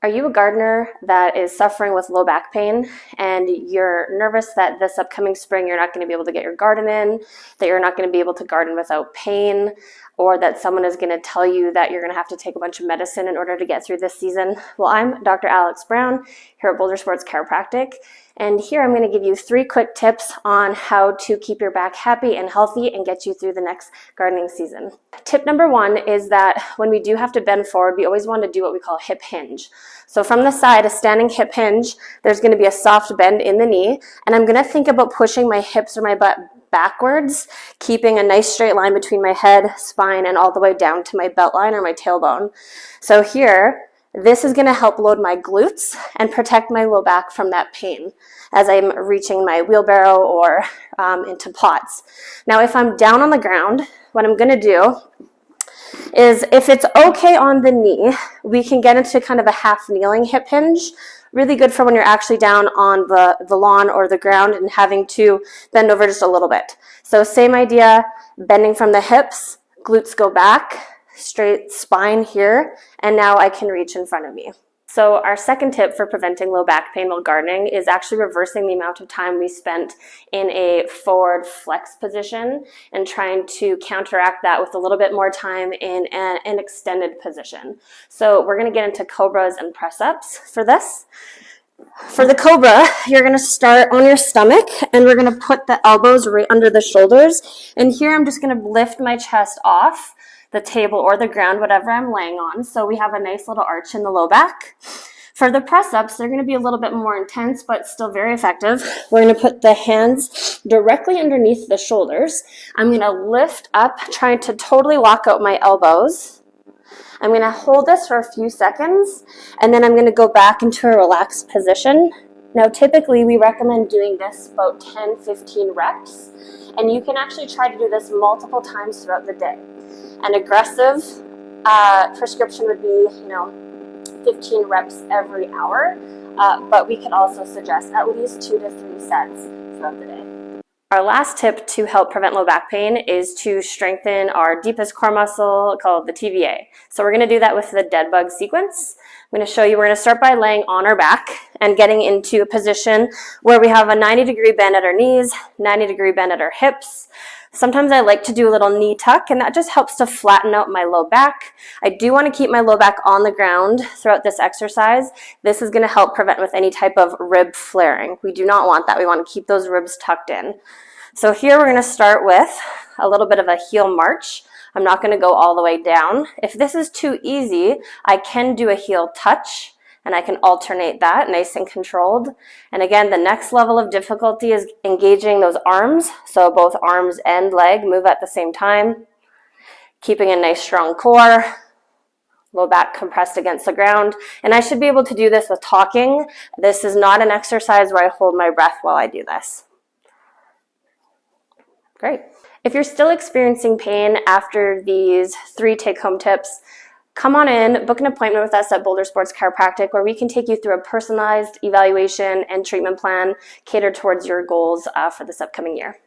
Are you a gardener that is suffering with low back pain and you're nervous that this upcoming spring you're not going to be able to get your garden in, that you're not going to be able to garden without pain, or that someone is going to tell you that you're going to have to take a bunch of medicine in order to get through this season? Well, I'm Dr. Alex Brown here at Boulder Chiropractic, and here I'm going to give you 3 quick tips on how to keep your back happy and healthy and get you through the next gardening season. Tip number 1 is that when we do have to bend forward, we always want to do what we call a hip hinge. So from the side, a standing hip hinge, there's going to be a soft bend in the knee, and I'm going to think about pushing my hips or my butt backwards, keeping a nice straight line between my head, spine, and all the way down to my belt line or my tailbone. So here, this is going to help load my glutes and protect my low back from that pain as I'm reaching my wheelbarrow or into pots. Now, if I'm down on the ground, what I'm going to do is, if it's okay on the knee, we can get into kind of a half kneeling hip hinge. Really good for when you're actually down on the lawn or the ground and having to bend over just a little bit. So same idea, bending from the hips, glutes go back, straight spine here, and now I can reach in front of me. So our second tip for preventing low back pain while gardening is actually reversing the amount of time we spent in a forward flex position and trying to counteract that with a little bit more time in an extended position. So we're going to get into cobras and press-ups for this. For the cobra, you're going to start on your stomach, and we're going to put the elbows right under the shoulders. And here I'm just going to lift my chest off the table or the ground, whatever I'm laying on. So we have a nice little arch in the low back. For the press-ups, they're going to be a little bit more intense, but still very effective. We're going to put the hands directly underneath the shoulders. I'm going to lift up, trying to totally lock out my elbows. I'm going to hold this for a few seconds, and then I'm going to go back into a relaxed position. Now, typically, we recommend doing this about 10-15 reps, and you can actually try to do this multiple times throughout the day. An aggressive prescription would be, 15 reps every hour, but we could also suggest at least 2 to 3 sets throughout the day. Our last tip to help prevent low back pain is to strengthen our deepest core muscle called the TVA. So we're going to do that with the dead bug sequence. I'm going to show you, we're going to start by laying on our back and getting into a position where we have a 90-degree bend at our knees, 90-degree bend at our hips. Sometimes I like to do a little knee tuck, and that just helps to flatten out my low back. I do want to keep my low back on the ground throughout this exercise. This is going to help prevent with any type of rib flaring. We do not want that. We want to keep those ribs tucked in. So here we're going to start with a little bit of a heel march. I'm not going to go all the way down. If this is too easy, I can do a heel touch, and I can alternate that nice and controlled. And again, the next level of difficulty is engaging those arms. So both arms and leg move at the same time, keeping a nice strong core, low back compressed against the ground. And I should be able to do this with talking. This is not an exercise where I hold my breath while I do this. Great. If you're still experiencing pain after these 3 take-home tips, come on in, book an appointment with us at Boulder Sports Chiropractic, where we can take you through a personalized evaluation and treatment plan catered towards your goals for this upcoming year.